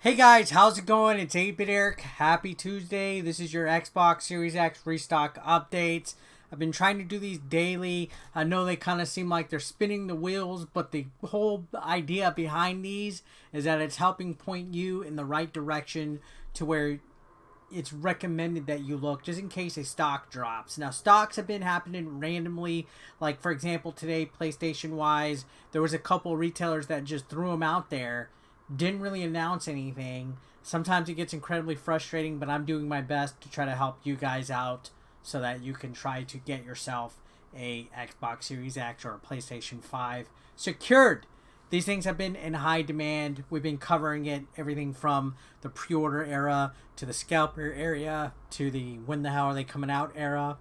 Hey guys, how's it going? It's 8-Bit Eric. Happy Tuesday. This is your Xbox Series X restock updates. I've been trying to do these daily. I know they kind of seem like they're spinning the wheels, but the whole idea behind these is that it's helping point you in the right direction to where it's recommended that you look just in case a stock drops. Now, stocks have been happening randomly. Like, for example, today, PlayStation-wise, there was a couple retailers that just threw them out there. Didn't really announce anything. Sometimes it gets incredibly frustrating, but I'm doing my best to try to help you guys out so that you can try to get yourself a Xbox Series X or a PlayStation 5 secured. These things have been in high demand. We've been covering it, everything from the pre-order era to the scalper area to the when the hell are they coming out era.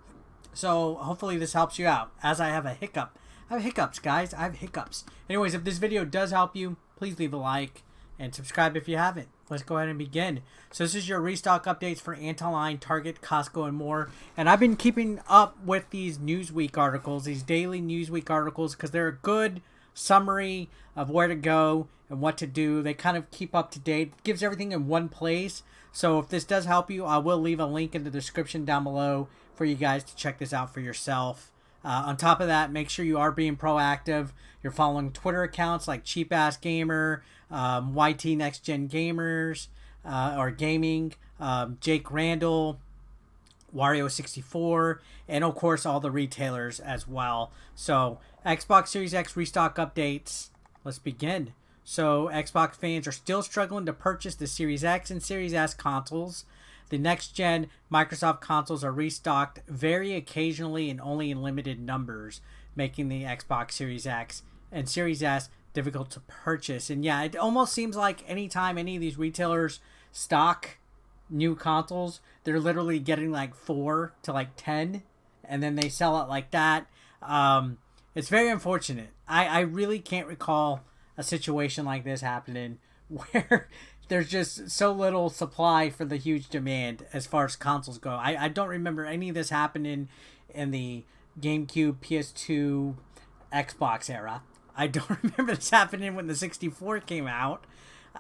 So hopefully this helps you out. As I have a hiccup. I have hiccups, guys. I have hiccups. Anyways, if this video does help you, please leave a like and subscribe if you haven't. Let's go ahead and begin. So this is your restock updates for Antonline, Target, Costco, and more. And I've been keeping up with these Newsweek articles, these daily Newsweek articles, because they're a good summary of where to go and what to do. They kind of keep up to date. It gives everything in one place. So if this does help you, I will leave a link in the description down below for you guys to check this out for yourself. On top of that, make sure you are being proactive. You're following Twitter accounts like Cheap Ass Gamer, YT Next Gen Gamers, or Gaming, Jake Randall, Wario64, and of course all the retailers as well. So Xbox Series X restock updates. Let's begin. So Xbox fans are still struggling to purchase the Series X and Series S consoles. The next-gen Microsoft consoles are restocked very occasionally and only in limited numbers, making the Xbox Series X and Series S difficult to purchase. And yeah, it almost seems like anytime any of these retailers stock new consoles, they're literally getting like 4 to like 10, and then they sell it like that. It's very unfortunate. I really can't recall a situation like this happening where there's just so little supply for the huge demand as far as consoles go. I don't remember any of this happening in the GameCube, PS2, Xbox era. I don't remember this happening when the 64 came out.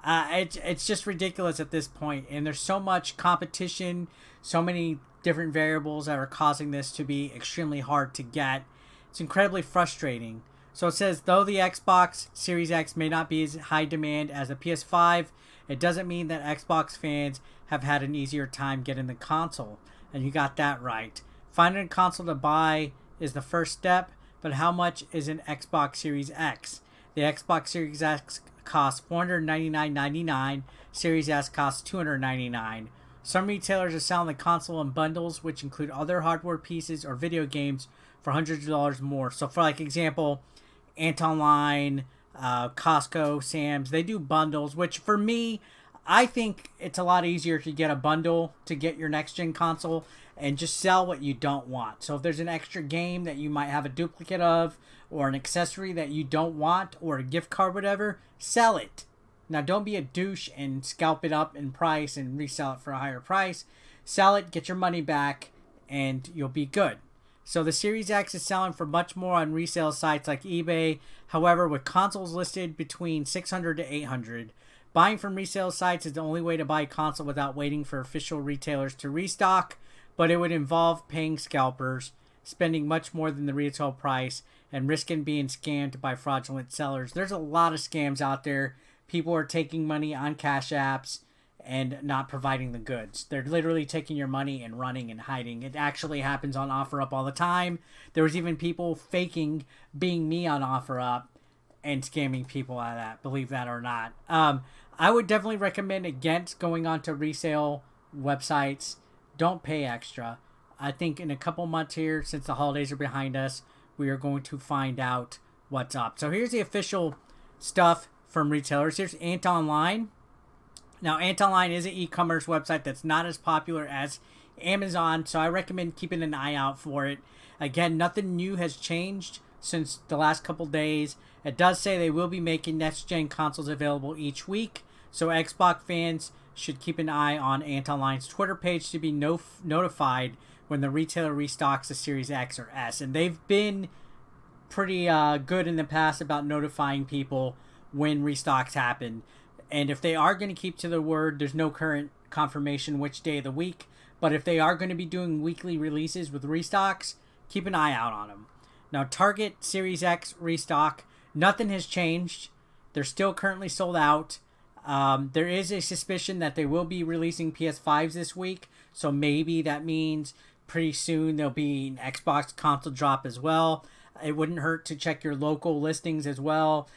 It's just ridiculous at this point, and there's so much competition, so many different variables that are causing this to be extremely hard to get. It's incredibly frustrating. So it says, though the Xbox Series X may not be as high demand as the PS5, it doesn't mean that Xbox fans have had an easier time getting the console. And you got that right. Finding a console to buy is the first step, but how much is an Xbox Series X? The Xbox Series X costs $499.99. Series S costs $299. Some retailers are selling the console in bundles, which include other hardware pieces or video games for hundreds of dollars more. So for like example, Antonline, Costco, Sam's, they do bundles, which for me, I think it's a lot easier to get a bundle to get your next gen console and just sell what you don't want. So if there's an extra game that you might have a duplicate of, or an accessory that you don't want, or a gift card, whatever, sell it. Now don't be a douche and scalp it up in price and resell it for a higher price. Sell it, get your money back, and you'll be good. So the Series X is selling for much more on resale sites like eBay. However, with consoles listed between $600 to $800, buying from resale sites is the only way to buy a console without waiting for official retailers to restock, but it would involve paying scalpers, spending much more than the retail price, and risking being scammed by fraudulent sellers. There's a lot of scams out there. People are taking money on cash apps and not providing the goods. They're literally taking your money and running and hiding. It actually happens on OfferUp all the time. There was even people faking being me on OfferUp and scamming people out of that, believe that or not. I would definitely recommend against going onto resale websites. Don't pay extra. I think in a couple months here, since the holidays are behind us, we are going to find out what's up. So here's the official stuff from retailers. Here's Antonline. Now, Antonline is an e-commerce website that's not as popular as Amazon, so I recommend keeping an eye out for it. Again, nothing new has changed since the last couple days. It does say they will be making next-gen consoles available each week, so Xbox fans should keep an eye on Antonline's Twitter page to be notified when the retailer restocks the Series X or S. And they've been pretty good in the past about notifying people when restocks happen. And if they are going to keep to their word, there's no current confirmation which day of the week. But if they are going to be doing weekly releases with restocks, keep an eye out on them. Now, Target Series X restock, nothing has changed. They're still currently sold out. There is a suspicion that they will be releasing PS5s this week. So maybe that means pretty soon there'll be an Xbox console drop as well. It wouldn't hurt to check your local listings as well.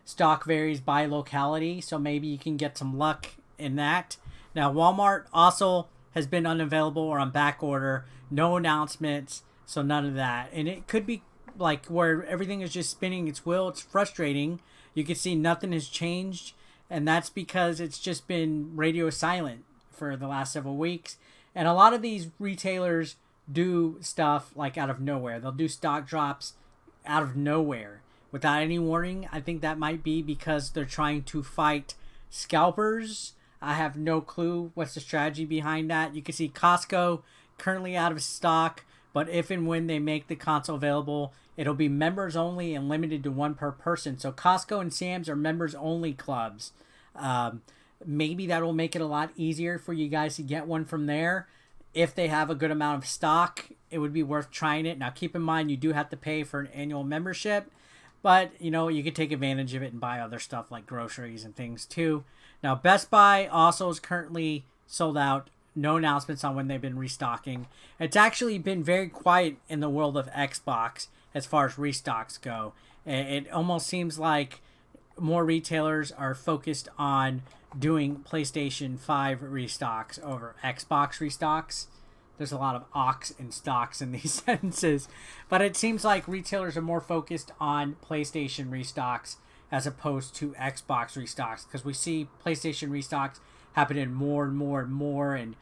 Stock varies by locality, so maybe you can get some luck in that. Now, Walmart also has been unavailable or on back order. No announcements, so none of that. And it could be like where everything is just spinning its wheel. It's frustrating. You can see nothing has changed, and that's because it's just been radio silent for the last several weeks. And a lot of these retailers do stuff like out of nowhere. They'll do stock drops out of nowhere without any warning. I think that might be because they're trying to fight scalpers. I have no clue what's the strategy behind that. You can see Costco currently out of stock, but if and when they make the console available, it'll be members only and limited to one per person. So Costco and Sam's are members only clubs. Maybe that will make it a lot easier for you guys to get one from there. If they have a good amount of stock, it would be worth trying it. Now, keep in mind, you do have to pay for an annual membership, but, you know, you can take advantage of it and buy other stuff like groceries and things too. Now, Best Buy also is currently sold out. No announcements on when they've been restocking. It's actually been very quiet in the world of Xbox as far as restocks go. It almost seems like more retailers are focused on doing PlayStation 5 restocks over Xbox restocks. There's a lot of ox and stocks in these sentences, but it seems like retailers are more focused on PlayStation restocks as opposed to Xbox restocks, because we see PlayStation restocks happening more and more and more, and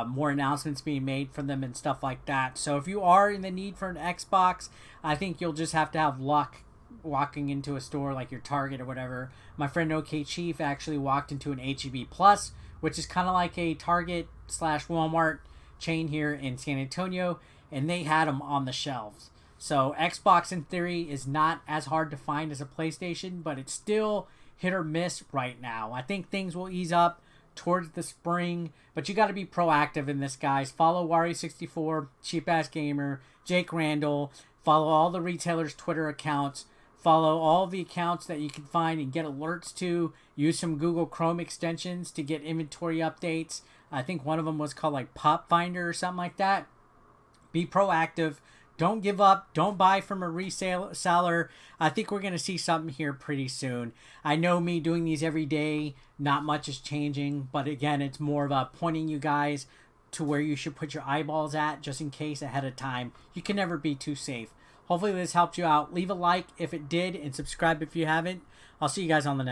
more announcements being made from them and stuff like that. So if you are in the need for an Xbox, I think you'll just have to have luck walking into a store like your Target or whatever. My friend OK Chief actually walked into an HEB Plus, which is kind of like a Target / Walmart chain here in San Antonio, and they had them on the shelves. So Xbox in theory is not as hard to find as a PlayStation, but it's still hit or miss right now. I think things will ease up towards the spring, but you got to be proactive in this, guys. Follow Wario64, Cheap Ass Gamer, Jake Randall. Follow all the retailers' Twitter accounts. Follow all the accounts that you can find and get alerts to. Use some Google Chrome extensions to get inventory updates. I think one of them was called like Pop Finder or something like that. Be proactive. Don't give up. Don't buy from a reseller. I think we're going to see something here pretty soon. I know me doing these every day, not much is changing. But again, it's more about pointing you guys to where you should put your eyeballs at just in case ahead of time. You can never be too safe. Hopefully this helped you out. Leave a like if it did and subscribe if you haven't. I'll see you guys on the next.